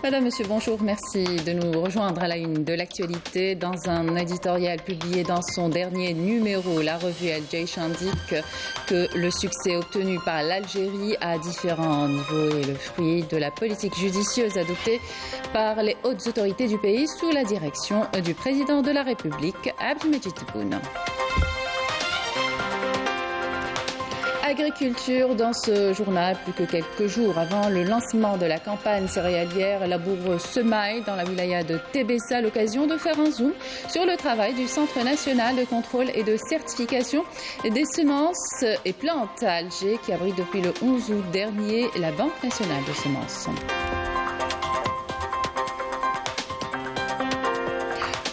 Madame, Monsieur, bonjour. Merci de nous rejoindre à la une de l'actualité. Dans un éditorial publié dans son dernier numéro, la revue Al Jaish indique que le succès obtenu par l'Algérie à différents niveaux est le fruit de la politique judicieuse adoptée par les hautes autorités du pays sous la direction du président de la République, Abdelmajid Tebboune. Agriculture dans ce journal, plus que quelques jours avant le lancement de la campagne céréalière Labour Semail dans la wilaya de Tébessa, l'occasion de faire un zoom sur le travail du Centre national de contrôle et de certification des semences et plantes à Alger qui abrite depuis le 11 août dernier la Banque nationale de semences.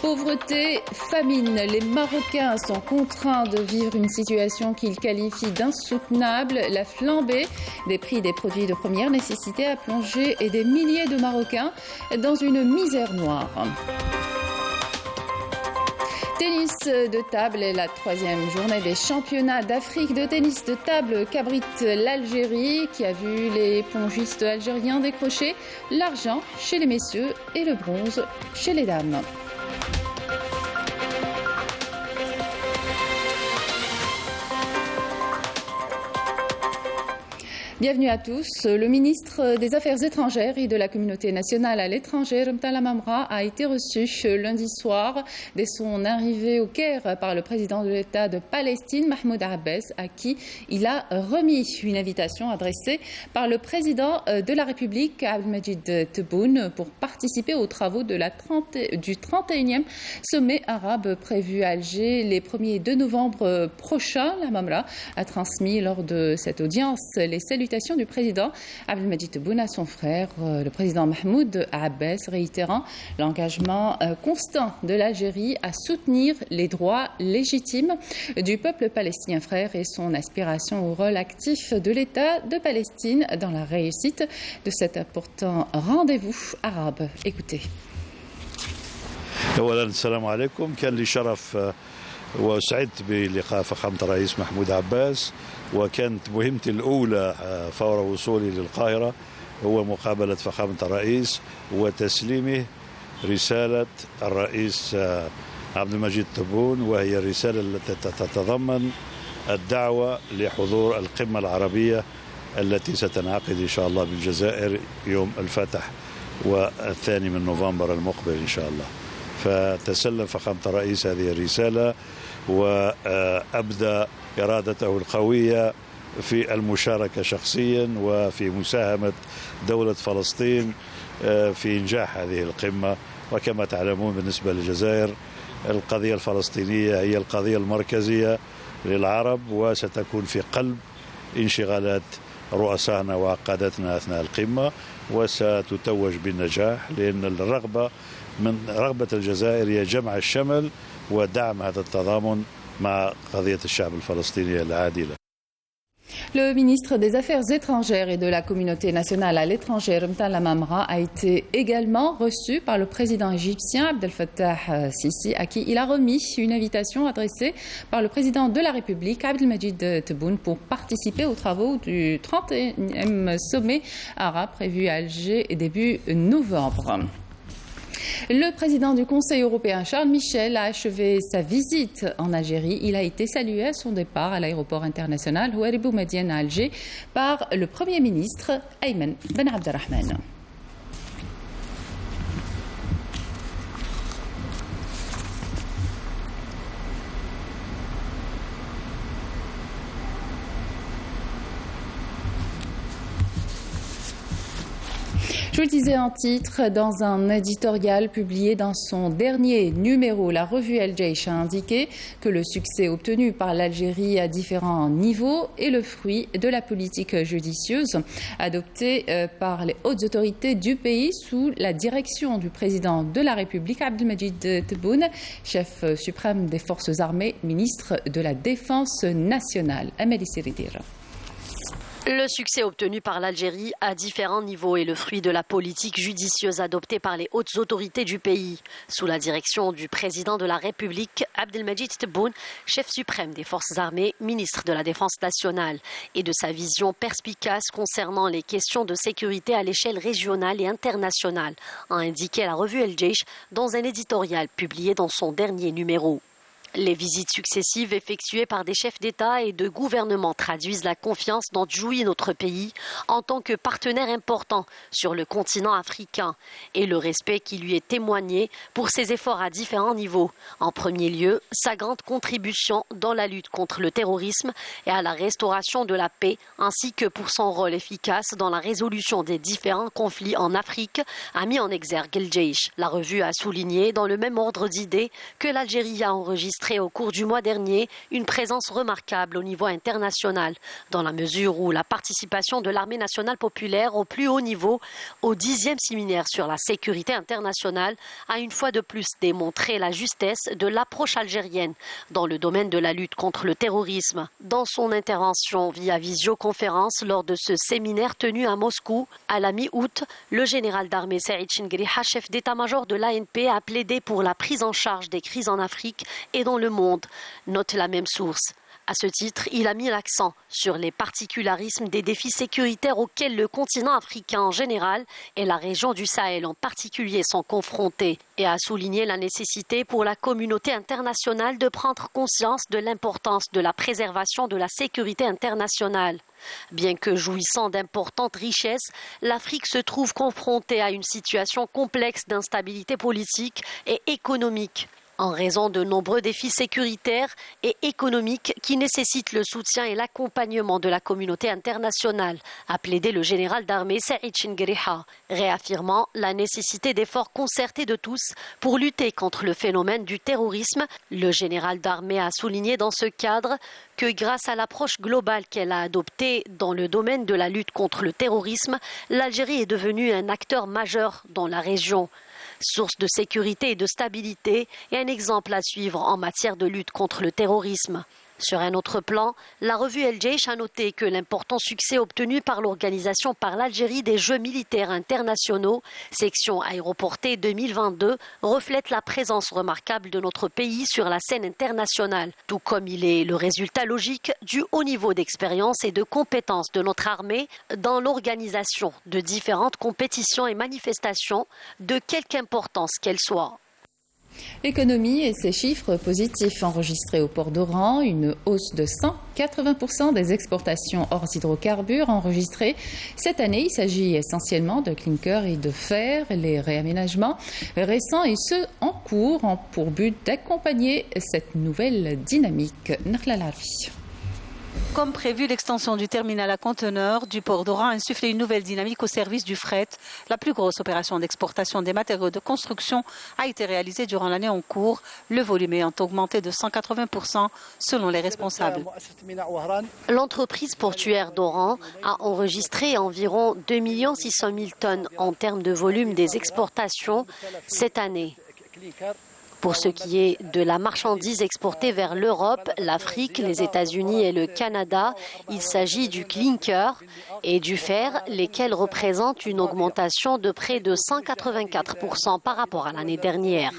Pauvreté, famine, les Marocains sont contraints de vivre une situation qu'ils qualifient d'insoutenable. La flambée des prix des produits de première nécessité a plongé des milliers de Marocains dans une misère noire. Tennis de table est la troisième journée des championnats d'Afrique de tennis de table qu'abrite l'Algérie qui a vu les pongistes algériens décrocher l'argent chez les messieurs et le bronze chez les dames. Bienvenue à tous. Le ministre des Affaires étrangères et de la communauté nationale à l'étranger, Mtala Mamra, a été reçu lundi soir dès son arrivée au Caire par le président de l'État de Palestine, Mahmoud Abbas, à qui il a remis une invitation adressée par le président de la République, Abdelmajid Tebboune, pour participer aux travaux de du 31e sommet arabe prévu à Alger les 1er et 2 novembre prochains. La Mamra a transmis lors de cette audience les salutations du président Abdelmajid Tebboune à son frère, le président Mahmoud Abbas, réitérant l'engagement constant de l'Algérie à soutenir les droits légitimes du peuple palestinien frère et son aspiration au rôle actif de l'État de Palestine dans la réussite de cet important rendez-vous arabe. Écoutez. السلام عليكم. كان لي شرف وسعدت بلقاء فخامة الرئيس محمود عباس، وكانت مهمتي الأولى فور وصولي للقاهرة هو مقابلة فخامة الرئيس وتسليمه رسالة الرئيس عبد المجيد تبون، وهي الرسالة التي تتضمن الدعوة لحضور القمة العربية التي ستنعقد إن شاء الله بالجزائر يوم الفتح والثاني من نوفمبر المقبل إن شاء الله. فتسلم فخامة الرئيس هذه الرسالة وأبدى إرادته القوية في المشاركة شخصيا وفي مساهمة دولة فلسطين في إنجاح هذه القمة. وكما تعلمون بالنسبة للجزائر القضية الفلسطينية هي القضية المركزية للعرب وستكون في قلب انشغالات رؤسائنا وقادتنا أثناء القمة وستتوج بالنجاح، لأن الرغبة من رغبة الجزائر هي جمع الشمل ودعم هذا التضامن مع قضية الشعب الفلسطيني العادلة. Le ministre des Affaires étrangères et de la communauté nationale à l'étranger, Mtala Mamra, a été également reçu par le président égyptien Abdel Fattah Sisi, à qui il a remis une invitation adressée par le président de la République, Abdelmajid Tebboune, pour participer aux travaux du 31e sommet arabe prévu à Alger début novembre. Le président du Conseil européen, Charles Michel, a achevé sa visite en Algérie. Il a été salué à son départ à l'aéroport international Houari Boumedienne à Alger par le Premier ministre Ayman Ben Abdelrahman. Je vous le disais en titre, dans un éditorial publié dans son dernier numéro, la revue Al Jaish a indiqué que le succès obtenu par l'Algérie à différents niveaux est le fruit de la politique judicieuse adoptée par les hautes autorités du pays sous la direction du président de la République, Abdelmajid Tebboune, chef suprême des forces armées, ministre de la Défense nationale. Amélie Siridir. Le succès obtenu par l'Algérie à différents niveaux est le fruit de la politique judicieuse adoptée par les hautes autorités du pays, sous la direction du président de la République, Abdelmadjid Tebboune, chef suprême des forces armées, ministre de la Défense nationale, et de sa vision perspicace concernant les questions de sécurité à l'échelle régionale et internationale, a indiqué la revue El Jaish dans un éditorial publié dans son dernier numéro. Les visites successives effectuées par des chefs d'État et de gouvernement traduisent la confiance dont jouit notre pays en tant que partenaire important sur le continent africain et le respect qui lui est témoigné pour ses efforts à différents niveaux. En premier lieu, sa grande contribution dans la lutte contre le terrorisme et à la restauration de la paix, ainsi que pour son rôle efficace dans la résolution des différents conflits en Afrique, a mis en exergue El Jaish. La revue a souligné dans le même ordre d'idées que l'Algérie a enregistré au cours du mois dernier une présence remarquable au niveau international, dans la mesure où la participation de l'armée nationale populaire au plus haut niveau au 10e séminaire sur la sécurité internationale a une fois de plus démontré la justesse de l'approche algérienne dans le domaine de la lutte contre le terrorisme. Dans son intervention via visioconférence lors de ce séminaire tenu à Moscou à la mi-août, le général d'armée Saïd Chingriha, chef d'état-major de l'ANP, a plaidé pour la prise en charge des crises en Afrique et dans le monde, note la même source. À ce titre, il a mis l'accent sur les particularismes des défis sécuritaires auxquels le continent africain en général et la région du Sahel en particulier sont confrontés et a souligné la nécessité pour la communauté internationale de prendre conscience de l'importance de la préservation de la sécurité internationale. Bien que jouissant d'importantes richesses, l'Afrique se trouve confrontée à une situation complexe d'instabilité politique et économique, en raison de nombreux défis sécuritaires et économiques qui nécessitent le soutien et l'accompagnement de la communauté internationale, a plaidé le général d'armée Saïd Chingriha, réaffirmant la nécessité d'efforts concertés de tous pour lutter contre le phénomène du terrorisme. Le général d'armée a souligné dans ce cadre que grâce à l'approche globale qu'elle a adoptée dans le domaine de la lutte contre le terrorisme, l'Algérie est devenue un acteur majeur dans la région, source de sécurité et de stabilité et un exemple à suivre en matière de lutte contre le terrorisme. Sur un autre plan, la revue El Jaish a noté que l'important succès obtenu par l'organisation par l'Algérie des Jeux militaires internationaux, section aéroportée 2022, reflète la présence remarquable de notre pays sur la scène internationale, tout comme il est le résultat logique du haut niveau d'expérience et de compétences de notre armée dans l'organisation de différentes compétitions et manifestations, de quelque importance qu'elles soient. L'économie et ses chiffres positifs enregistrés au port d'Oran, une hausse de 180% des exportations hors hydrocarbures enregistrées cette année. Il s'agit essentiellement de clinker et de fer. Les réaménagements récents et ceux en cours ont pour but d'accompagner cette nouvelle dynamique. Nakhla Larfi. Comme prévu, l'extension du terminal à conteneurs du port d'Oran a insufflé une nouvelle dynamique au service du fret. La plus grosse opération d'exportation des matériaux de construction a été réalisée durant l'année en cours. Le volume ayant augmenté de 180% selon les responsables. L'entreprise portuaire d'Oran a enregistré environ 2 600 000 tonnes en termes de volume des exportations cette année. Pour ce qui est de la marchandise exportée vers l'Europe, l'Afrique, les États-Unis et le Canada, il s'agit du clinker et du fer, lesquels représentent une augmentation de près de 184% par rapport à l'année dernière.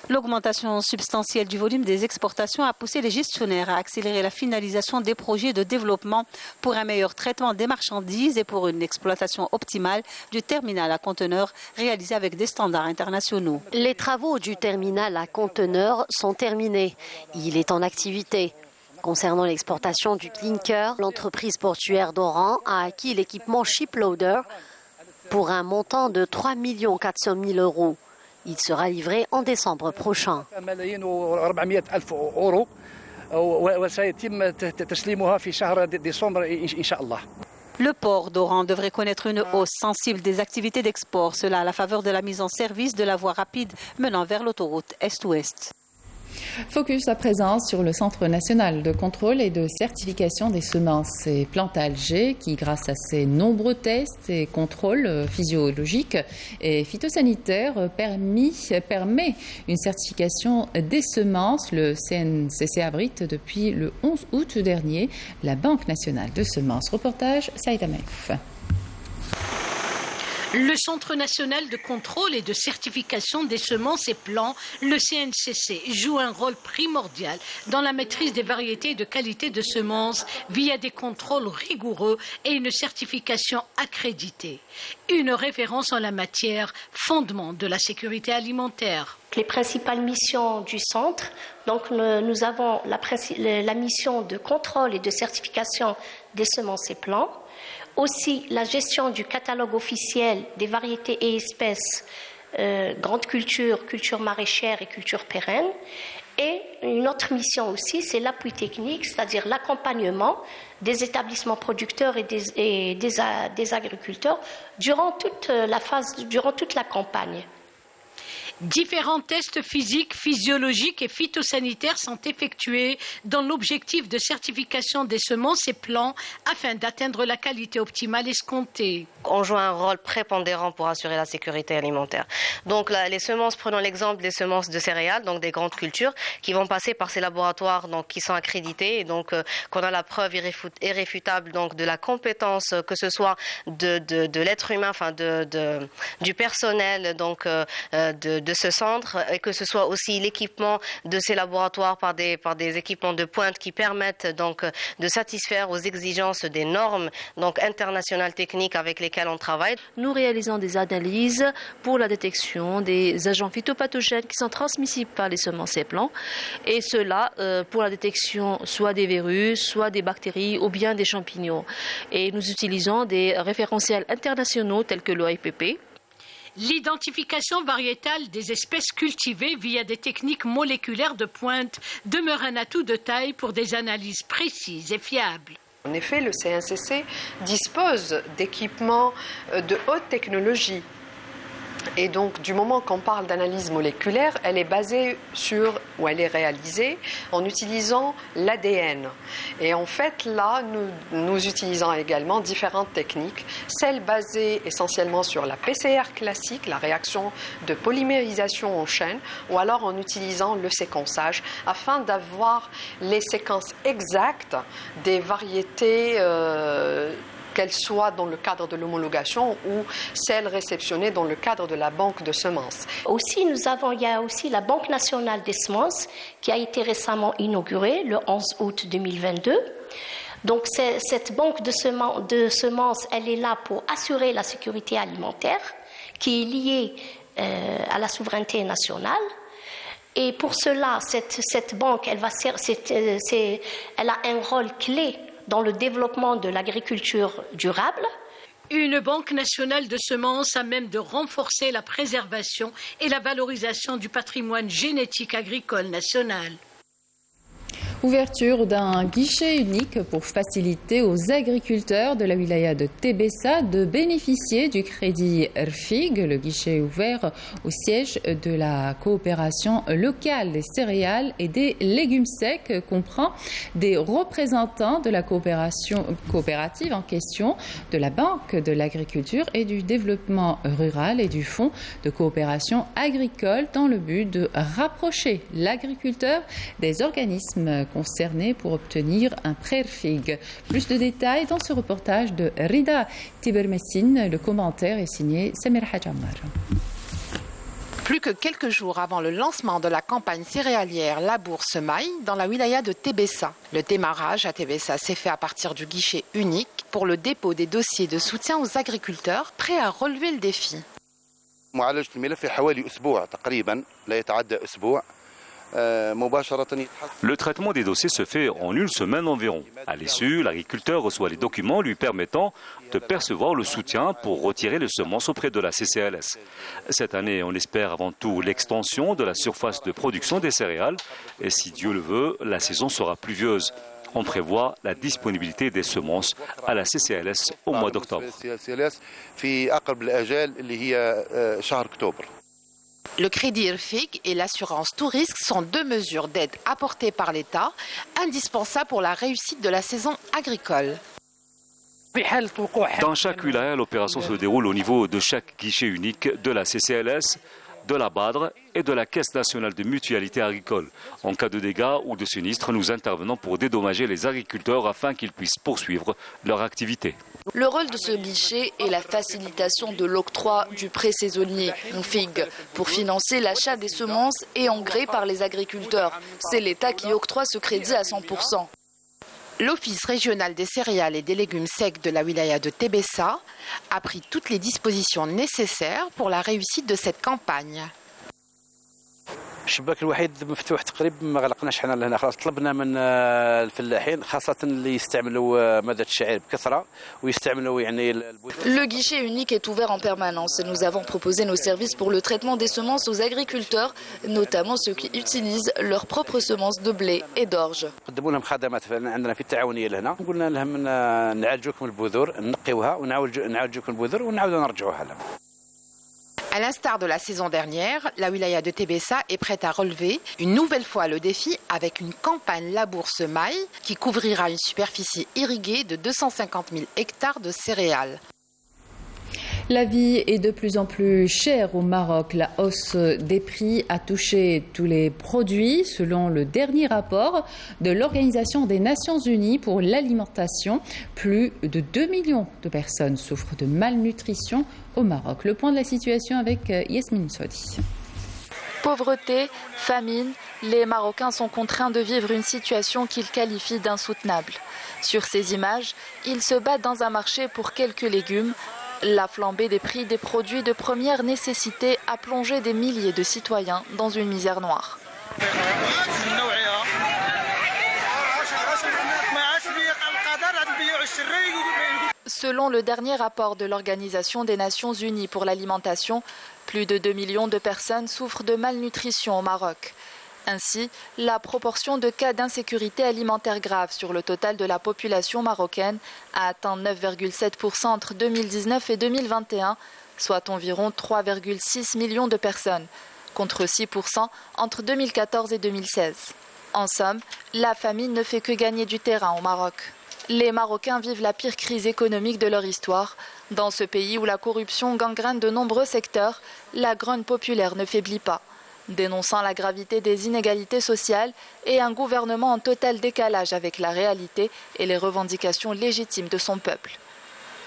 L'augmentation substantielle du volume des exportations a poussé les gestionnaires à accélérer la finalisation des projets de développement pour un meilleur traitement des marchandises et pour une exploitation optimale du terminal à conteneurs réalisé avec des standards internationaux. Les travaux du terminal à conteneurs sont terminés. Il est en activité. Concernant l'exportation du clinker, l'entreprise portuaire d'Oran a acquis l'équipement Shiploader pour un montant de 3 400 000 €. Il sera livré en décembre prochain. Le port d'Oran devrait connaître une hausse sensible des activités d'export, cela à la faveur de la mise en service de la voie rapide menant vers l'autoroute Est-Ouest. Focus à présent sur le Centre national de contrôle et de certification des semences et plantes à Alger qui, grâce à ses nombreux tests et contrôles physiologiques et phytosanitaires, permet une certification des semences. Le CNCC abrite depuis le 11 août dernier la Banque nationale de semences. Reportage Saïda Maïf. Le Centre national de contrôle et de certification des semences et plants, le CNCC, joue un rôle primordial dans la maîtrise des variétés et de qualité de semences via des contrôles rigoureux et une certification accréditée. Une référence en la matière, fondement de la sécurité alimentaire. Les principales missions du centre, donc nous avons la mission de contrôle et de certification des semences et plants. Aussi, la gestion du catalogue officiel des variétés et espèces, grandes cultures, cultures maraîchères et cultures pérennes. Et une autre mission aussi, c'est l'appui technique, c'est-à-dire l'accompagnement des établissements producteurs et des agriculteurs durant toute la campagne. Différents tests physiques, physiologiques et phytosanitaires sont effectués dans l'objectif de certification des semences et plants afin d'atteindre la qualité optimale escomptée. On joue un rôle prépondérant pour assurer la sécurité alimentaire. Donc les semences, prenons l'exemple des semences de céréales, donc des grandes cultures, qui vont passer par ces laboratoires donc, qui sont accrédités et donc qu'on a la preuve irréfutable donc, de la compétence, que ce soit de l'être humain, enfin du personnel donc, de ce centre et que ce soit aussi l'équipement de ces laboratoires par des équipements de pointe qui permettent donc de satisfaire aux exigences des normes donc internationales techniques avec lesquelles on travaille. Nous réalisons des analyses pour la détection des agents phytopathogènes qui sont transmissibles par les semences et plants et cela pour la détection soit des virus, soit des bactéries ou bien des champignons. Et nous utilisons des référentiels internationaux tels que l'OIPP. L'identification variétale des espèces cultivées via des techniques moléculaires de pointe demeure un atout de taille pour des analyses précises et fiables. En effet, le CNCC dispose d'équipements de haute technologie. Et donc, du moment qu'on parle d'analyse moléculaire, elle est basée sur, ou elle est réalisée en utilisant l'ADN. Et en fait, là, nous utilisons également différentes techniques, celles basées essentiellement sur la PCR classique, la réaction de polymérisation en chaîne, ou alors en utilisant le séquençage, afin d'avoir les séquences exactes des variétés qu'elles soient dans le cadre de l'homologation ou celles réceptionnées dans le cadre de la banque de semences. Aussi, il y a aussi la Banque nationale des semences qui a été récemment inaugurée le 11 août 2022. Donc cette banque de semences, elle est là pour assurer la sécurité alimentaire qui est liée à la souveraineté nationale. Et pour cela, cette banque, elle a un rôle clé dans le développement de l'agriculture durable. Une banque nationale de semences à même de renforcer la préservation et la valorisation du patrimoine génétique agricole national. Ouverture d'un guichet unique pour faciliter aux agriculteurs de la wilaya de Tébessa de bénéficier du crédit RFIG. Le guichet est ouvert au siège de la coopération locale des céréales et des légumes secs comprend des représentants de la coopérative en question, de la Banque de l'agriculture et du développement rural et du Fonds de coopération agricole dans le but de rapprocher l'agriculteur des organismes concernés pour obtenir un prêt RFIG. Plus de détails dans ce reportage de Rida Tibermessine. Le commentaire est signé Samir Hajamar. Plus que quelques jours avant le lancement de la campagne céréalière Labour-Semaille dans la wilaya de Tébessa. Le démarrage à Tébessa s'est fait à partir du guichet unique pour le dépôt des dossiers de soutien aux agriculteurs prêts à relever le défi. Le traitement des dossiers se fait en une semaine environ. À l'issue, l'agriculteur reçoit les documents lui permettant de percevoir le soutien pour retirer les semences auprès de la CCLS. Cette année, on espère avant tout l'extension de la surface de production des céréales et si Dieu le veut, la saison sera pluvieuse. On prévoit la disponibilité des semences à la CCLS au mois d'octobre. Le crédit IRFIG et l'assurance tout risque sont 2 mesures d'aide apportées par l'État, indispensables pour la réussite de la saison agricole. Dans chaque wilaya, l'opération se déroule au niveau de chaque guichet unique de la CCLS, de la BADR et de la Caisse nationale de mutualité agricole. En cas de dégâts ou de sinistres, nous intervenons pour dédommager les agriculteurs afin qu'ils puissent poursuivre leur activité. Le rôle de ce guichet est la facilitation de l'octroi du prêt saisonnier, FIG, pour financer l'achat des semences et engrais par les agriculteurs. C'est l'État qui octroie ce crédit à 100%. L'Office régional des céréales et des légumes secs de la wilaya de Tébessa a pris toutes les dispositions nécessaires pour la réussite de cette campagne. الشباك الوحيد مفتوح تقريبا ما غلقناش حنا لهنا خلاص طلبنا من الفلاحين خاصة اللي يستعملوا مادة الشعير بكثرة ويستعملوا يعني. Le guichet unique est ouvert en permanence et nous avons proposé nos services pour le traitement des semences aux agriculteurs, notamment ceux qui utilisent leurs propres semences de blé et d'orge. قدموا لهم خدمات عندنا في التعاونية لهنا قلنا لهم نعالجوكم البذور نقيوها ونعالجوكم البذور ونعاودوا نرجعوها لهم. À l'instar de la saison dernière, la wilaya de Tébessa est prête à relever une nouvelle fois le défi avec une campagne labour-semaille qui couvrira une superficie irriguée de 250 000 hectares de céréales. La vie est de plus en plus chère au Maroc. La hausse des prix a touché tous les produits, selon le dernier rapport de l'Organisation des Nations Unies pour l'alimentation. Plus de 2 millions de personnes souffrent de malnutrition au Maroc. Le point de la situation avec Yasmine Soudi. Pauvreté, famine, les Marocains sont contraints de vivre une situation qu'ils qualifient d'insoutenable. Sur ces images, ils se battent dans un marché pour quelques légumes. La flambée des prix des produits de première nécessité a plongé des milliers de citoyens dans une misère noire. Selon le dernier rapport de l'Organisation des Nations Unies pour l'alimentation, plus de 2 millions de personnes souffrent de malnutrition au Maroc. Ainsi, la proportion de cas d'insécurité alimentaire grave sur le total de la population marocaine a atteint 9,7% entre 2019 et 2021, soit environ 3,6 millions de personnes, contre 6% entre 2014 et 2016. En somme, la famine ne fait que gagner du terrain au Maroc. Les Marocains vivent la pire crise économique de leur histoire. Dans ce pays où la corruption gangrène de nombreux secteurs, la grogne populaire ne faiblit pas. Dénonçant la gravité des inégalités sociales et un gouvernement en total décalage avec la réalité et les revendications légitimes de son peuple.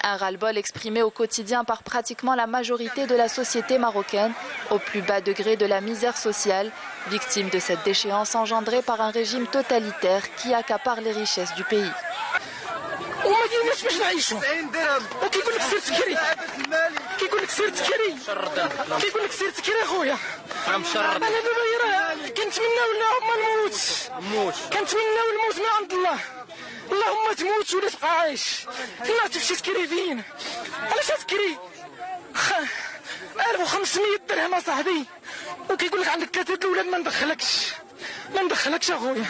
Un ras-le-bol exprimé au quotidien par pratiquement la majorité de la société marocaine, au plus bas degré de la misère sociale, victime de cette déchéance engendrée par un régime totalitaire qui accapare les richesses du pays. وما كايناش باش نعيشوا وكيقول لك سير تكري كيقول لك سير تكري كيقول لك سير تكري اخويا انا دابا راه كنتمناو اللهم الموت كنتمناو الموت من عند الله اللهم تموت ولا تبقى عايش فين تمشي تكري فين علاش تكري 1500 درهم اصاحبي وكيقول لك عندك 3 الاولاد ما ندخلكش ما ندخلكش اخويا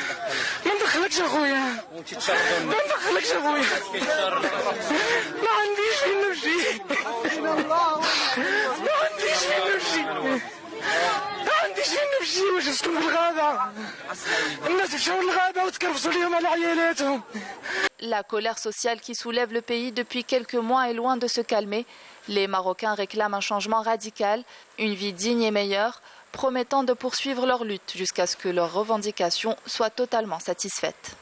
ما ندخلكش اخويا ما ندخلكش اخويا ما عنديش فين نمشي ما عنديش فين نمشي ما عنديش فين نمشي واش نسكن في الغابة الناس مشاو للغابة وتكرفسوا ليهم على عيالاتهم. La colère sociale qui soulève le pays depuis quelques mois est loin de se calmer. Les Marocains réclament un changement radical, une vie digne et meilleure, promettant de poursuivre leur lutte jusqu'à ce que leurs revendications soient totalement satisfaites.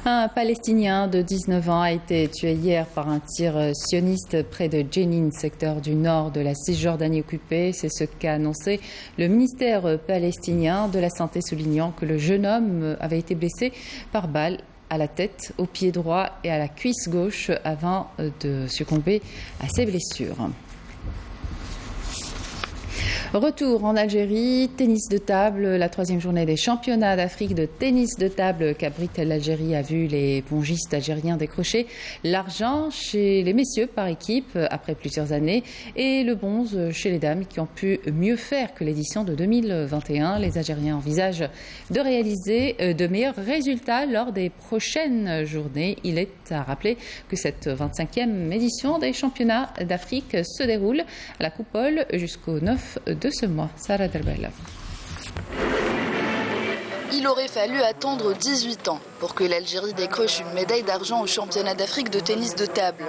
Un Palestinien de 19 ans a été tué hier par un tir sioniste près de Jenin, secteur du nord de la Cisjordanie occupée. C'est ce qu'a annoncé le ministère palestinien de la Santé, soulignant que le jeune homme avait été blessé par balle à la tête, au pied droit et à la cuisse gauche avant de succomber à ses blessures. Retour en Algérie, tennis de table, la 3e journée des championnats d'Afrique de tennis de table qu'abrite l'Algérie a vu les pongistes algériens décrocher l'argent chez les messieurs par équipe après plusieurs années et le bronze chez les dames qui ont pu mieux faire que l'édition de 2021. Les Algériens envisagent de réaliser de meilleurs résultats lors des prochaines journées. Il est à rappeler que cette 25e édition des championnats d'Afrique se déroule à la Coupole jusqu'au 9 de ce mois. Sarah Derbella. Il aurait fallu attendre 18 ans pour que l'Algérie décroche une médaille d'argent au championnat d'Afrique de tennis de table.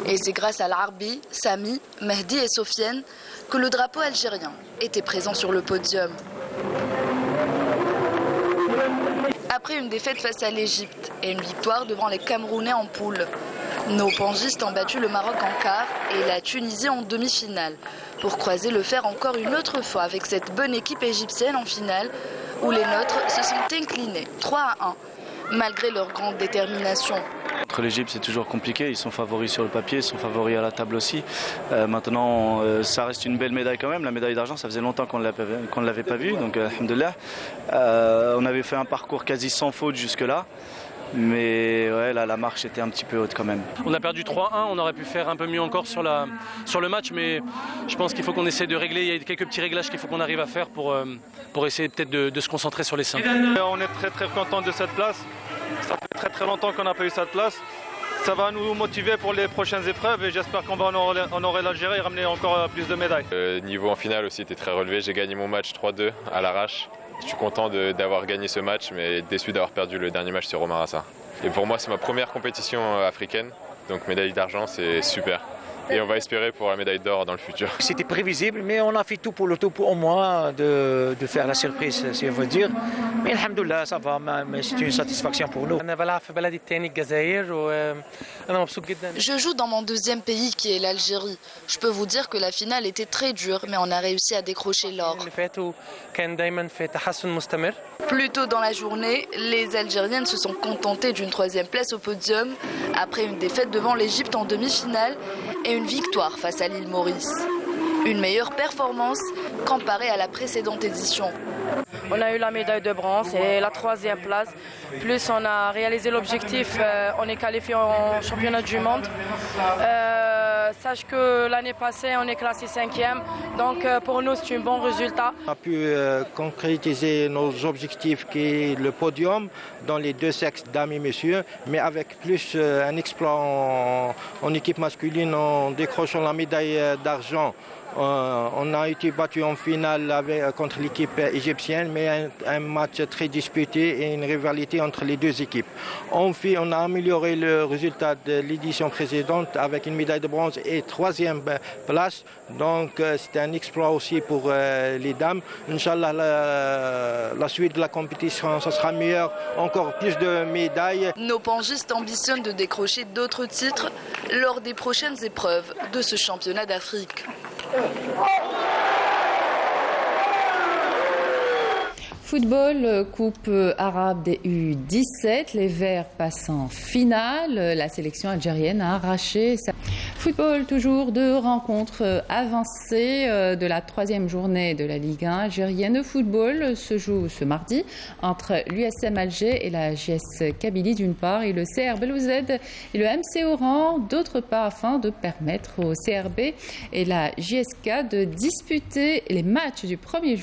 Et c'est grâce à l'Arbi, Sami, Mehdi et Sofiane que le drapeau algérien était présent sur le podium. Après une défaite face à l'Égypte et une victoire devant les Camerounais en poule, nos pangistes ont battu le Maroc en quart et la Tunisie en demi-finale pour croiser le fer encore une autre fois avec cette bonne équipe égyptienne en finale où les nôtres se sont inclinés 3-1 malgré leur grande détermination. Contre l'Égypte, c'est toujours compliqué. Ils sont favoris sur le papier, ils sont favoris à la table aussi. Maintenant, ça reste une belle médaille quand même. La médaille d'argent, ça faisait longtemps qu'on ne l'avait pas vue. Donc, alhamdoulilah. On avait fait un parcours quasi sans faute jusque-là. Mais ouais, là, la marche était un petit peu haute quand même. On a perdu 3-1, on aurait pu faire un peu mieux encore sur le match, mais je pense qu'il faut qu'on essaie de régler. Il y a quelques petits réglages qu'il faut qu'on arrive à faire pour essayer peut-être de se concentrer sur les simples. On est très très content de cette place. Ça fait très très longtemps qu'on n'a pas eu cette place. Ça va nous motiver pour les prochaines épreuves et j'espère qu'on va honorer l'Algérie et ramener encore plus de médailles. Le niveau en finale aussi était très relevé. J'ai gagné mon match 3-2 à l'arrache. Je suis content d'avoir gagné ce match, mais déçu d'avoir perdu le dernier match sur Omarassa. Et pour moi, c'est ma première compétition africaine, donc médaille d'argent, c'est super. Et on va espérer pour la médaille d'or dans le futur. C'était prévisible, mais on a fait tout pour au moins de faire la surprise, si on veut dire. Mais alhamdoulilah, ça va, mais c'est une satisfaction pour nous. Je joue dans mon deuxième pays qui est l'Algérie. Je peux vous dire que la finale était très dure, mais on a réussi à décrocher l'or. Plus tôt dans la journée, les Algériennes se sont contentées d'une 3e place au podium après une défaite devant l'Égypte en demi-finale et une victoire face à l'île Maurice. Une meilleure performance comparée à la précédente édition. On a eu la médaille de bronze et la 3e place. Plus on a réalisé l'objectif, on est qualifié en championnat du monde. Sache que l'année passée, on est classé 5e. Donc pour nous, c'est un bon résultat. On a pu concrétiser nos objectifs qui est le podium dans les deux sexes, dames et messieurs, mais avec plus un exploit en équipe masculine en décrochant la médaille d'argent. On a été battu en finale contre l'équipe égyptienne, mais un match très disputé et une rivalité entre les deux équipes. On a amélioré le résultat de l'édition précédente avec une médaille de bronze et 3e place. Donc c'était un exploit aussi pour les dames. Inch'Allah, la suite de la compétition, ça sera meilleur, encore plus de médailles. Nos pangistes ambitionnent de décrocher d'autres titres lors des prochaines épreuves de ce championnat d'Afrique. Football, Coupe arabe des U17, les Verts passent en finale. La sélection algérienne a arraché sa... Football, toujours 2 rencontres avancées de la 3e journée de la Ligue 1 algérienne de football se joue ce mardi entre l'USM Alger et la JS Kabylie d'une part et le CR Belouizdad et le MC Oran d'autre part afin de permettre au CRB et la JSK de disputer les matchs du premier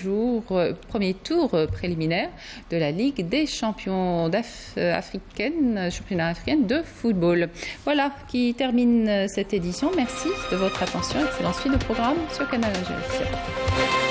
tour préliminaire de la Ligue des champions championnat africaine de football. Voilà qui termine cette édition. Merci de votre attention. Excellente suite de programme sur Canal Algérie.